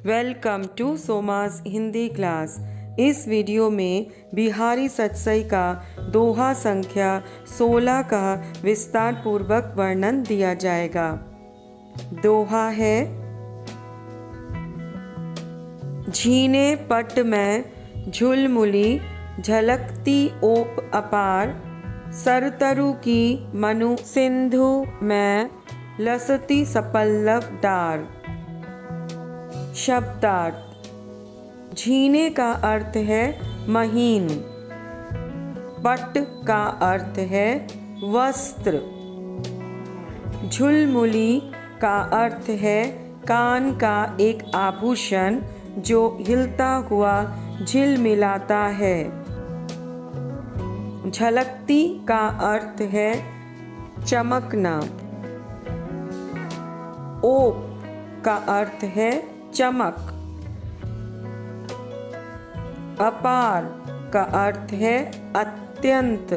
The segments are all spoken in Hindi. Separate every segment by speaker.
Speaker 1: Welcome to Soma's Hindi class. इस वीडियो में बिहारी सतसई का दोहा संख्या 16 का विस्तार पूर्वक वर्णन दिया जाएगा। दोहा है, झीने पट में झुलमुली झलकती ओप अपार, सरतरु की मनु सिंधु में लसती सपल्लव डार। शब्दार्थ: झीने का अर्थ है महीन, पट का अर्थ है वस्त्र, झुलमुली का अर्थ है कान का एक आभूषण जो हिलता हुआ झिलमिलाता है। झलकती का अर्थ है चमकना। ओप का अर्थ है चमक। अपार का अर्थ है अत्यंत।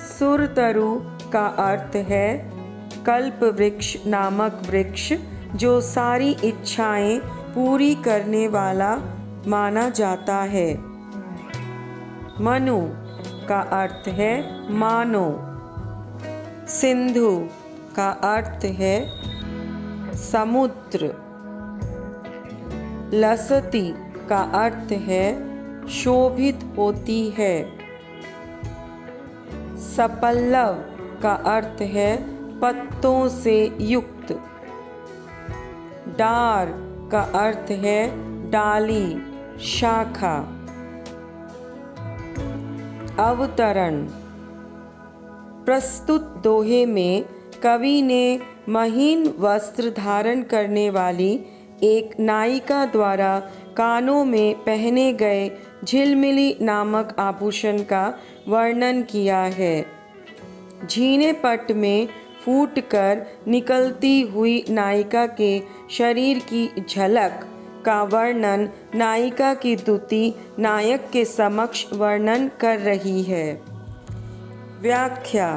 Speaker 1: सुरतरु का अर्थ है कल्प वृक्ष नामक वृक्ष जो सारी इच्छाएं पूरी करने वाला माना जाता है। मनु का अर्थ है मानो। सिंधु का अर्थ है समुद्र। लसती का अर्थ है शोभित होती है। सपल्लव का अर्थ है पत्तों से युक्त। डार का अर्थ है डाली, शाखा। अवतरण: प्रस्तुत दोहे में कवि ने महीन वस्त्र धारण करने वाली एक नायिका द्वारा कानों में पहने गए झिलमिली नामक आभूषण का वर्णन किया है। झीने पट में फूटकर निकलती हुई नायिका के शरीर की झलक का वर्णन नायिका की दुति नायक के समक्ष वर्णन कर रही है। व्याख्या: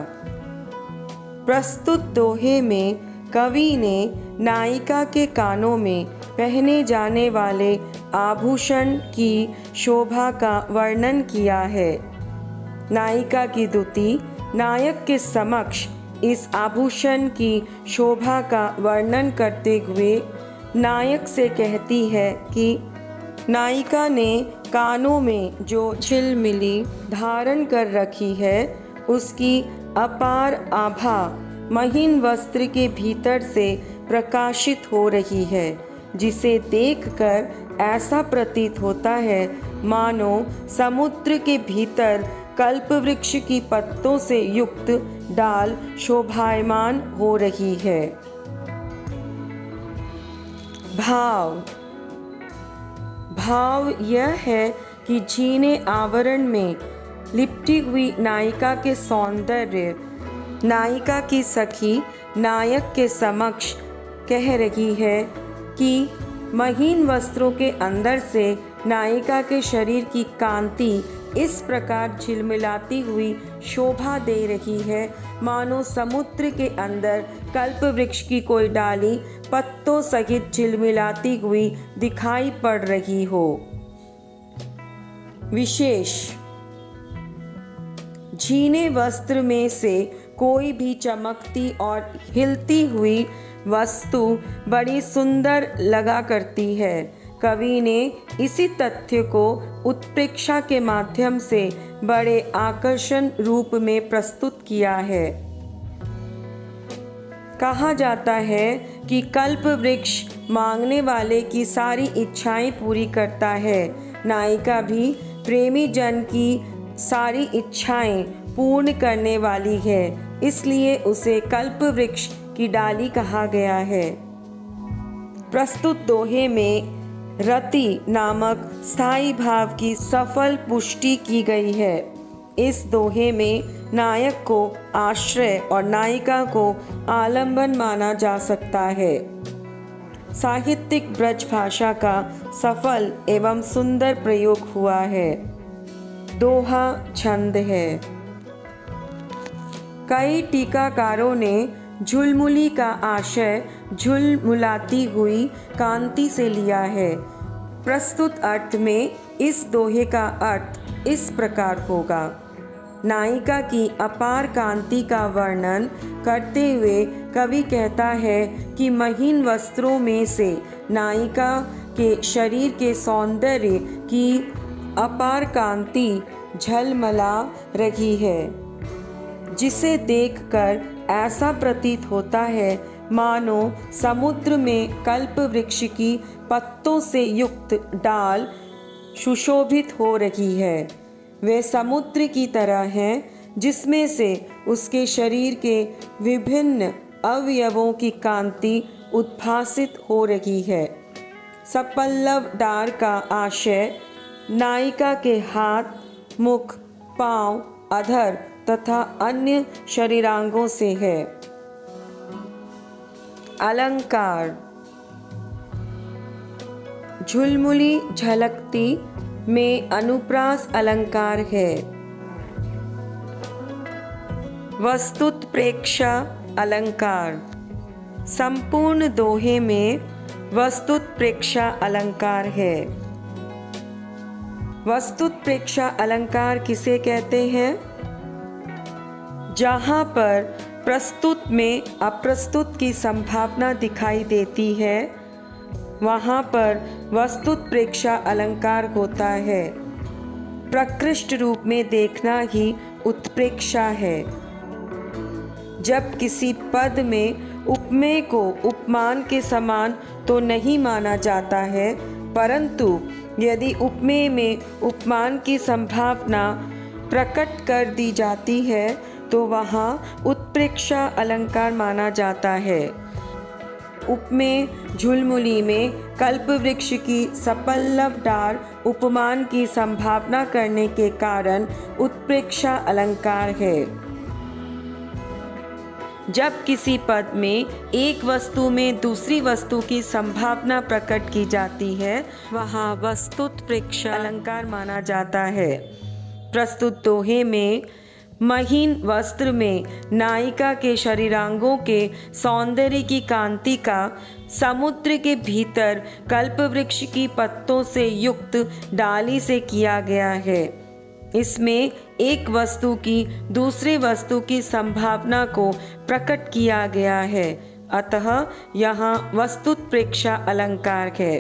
Speaker 1: प्रस्तुत दोहे में कवि ने नायिका के कानों में पहने जाने वाले आभूषण की शोभा का वर्णन किया है। नायिका की दुति नायक के समक्ष इस आभूषण की शोभा का वर्णन करते हुए नायक से कहती है कि नायिका ने कानों में जो झिलमिली धारण कर रखी है उसकी अपार आभा महीन वस्त्र के भीतर से प्रकाशित हो रही है, जिसे देखकर ऐसा प्रतीत होता है मानो समुद्र के भीतर कल्पवृक्ष की पत्तों से युक्त डाल शोभायमान हो रही है। भाव यह है कि झीने आवरण में लिपटी हुई नायिका के सौंदर्य नायिका की सखी नायक के समक्ष कह रही है कि महीन वस्त्रों के अंदर से नायिका के शरीर की कांति इस प्रकार झिलमिलाती हुई शोभा दे रही है मानो समुद्र के अंदर कल्प वृक्ष की कोई डाली पत्तों सहित झिलमिलाती हुई दिखाई पड़ रही हो। विशेष: झीने वस्त्र में से कोई भी चमकती और हिलती हुई वस्तु बड़ी सुंदर लगा करती है। कवि ने इसी तथ्य को उत्प्रेक्षा के माध्यम से बड़े आकर्षण रूप में प्रस्तुत किया है। कहा जाता है कि कल्प वृक्ष मांगने वाले की सारी इच्छाएं पूरी करता है। नायिका भी प्रेमी जन की सारी इच्छाएं पूर्ण करने वाली है, इसलिए उसे कल्प वृक्ष की डाली कहा गया है। प्रस्तुत दोहे में रति नामक स्थायी भाव की सफल पुष्टि की गई है। इस दोहे में नायक को आश्रय और नायिका को आलंबन माना जा सकता है। साहित्यिक ब्रज भाषा का सफल एवं सुंदर प्रयोग हुआ है। दोहा छंद है। कई टीकाकारों ने झुलमुली का आशय झुलमुलाती हुई कांति से लिया है। प्रस्तुत अर्थ में इस दोहे का अर्थ इस प्रकार होगा। नायिका की अपार कांति का वर्णन करते हुए कवि कहता है कि महीन वस्त्रों में से नायिका के शरीर के सौंदर्य की अपार कांति झलमला रही है, जिसे देखकर ऐसा प्रतीत होता है मानो समुद्र में कल्प वृक्ष की पत्तों से युक्त डाल सुशोभित हो रही है। वे समुद्र की तरह हैं जिसमें से उसके शरीर के विभिन्न अवयवों की कांति उद्भासित हो रही है। सपल्लव डार का आशय नायिका के हाथ, मुख, पांव, अधर तथा अन्य शरीरांगों से है। अलंकार। झुलमुली झलकती में अनुप्रास अलंकार है। वस्तुतप्रेक्षा अलंकार। संपूर्ण दोहे में वस्तुतप्रेक्षा अलंकार है। वस्तुतप्रेक्षा अलंकार किसे कहते हैं? जहाँ पर प्रस्तुत में अप्रस्तुत की संभावना दिखाई देती है, वहाँ पर वस्तुतप्रेक्षा अलंकार होता है। प्रकृष्ट रूप में देखना ही उत्प्रेक्षा है। जब किसी पद में उपमेय को उपमान के समान तो नहीं माना जाता है, परंतु यदि उपमेय में उपमान की संभावना प्रकट कर दी जाती है तो वहाँ उत्प्रेक्षा अलंकार माना जाता है। उपमेय झुलमुली में कल्पवृक्ष की सपल्लव डार उपमान की संभावना करने के कारण उत्प्रेक्षा अलंकार है। जब किसी पद में एक वस्तु में दूसरी वस्तु की संभावना प्रकट की जाती है, वहाँ वस्तुतप्रेक्षा अलंकार माना जाता है। प्रस्तुत दोहे में महीन वस्त्र में नायिका के शरीरांगों के सौंदर्य की कांति का समुद्र के भीतर कल्पवृक्ष की पत्तों से युक्त डाली से किया गया है। इसमें एक वस्तु की दूसरे वस्तु की संभावना को प्रकट किया गया है, अतः यहाँ वस्तुतप्रेक्षा अलंकार है।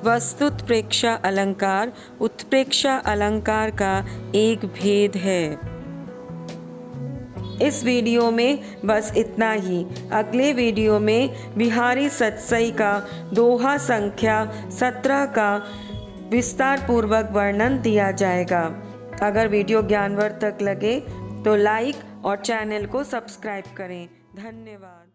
Speaker 1: वस्तुतप्रेक्षा अलंकार उत्प्रेक्षा अलंकार का एक भेद है। इस वीडियो में बस इतना ही। अगले वीडियो में बिहारी सतसई का दोहा संख्या 17 का विस्तार पूर्वक वर्णन दिया जाएगा। अगर वीडियो ज्ञानवर्धक लगे तो लाइक और चैनल को सब्सक्राइब करें। धन्यवाद।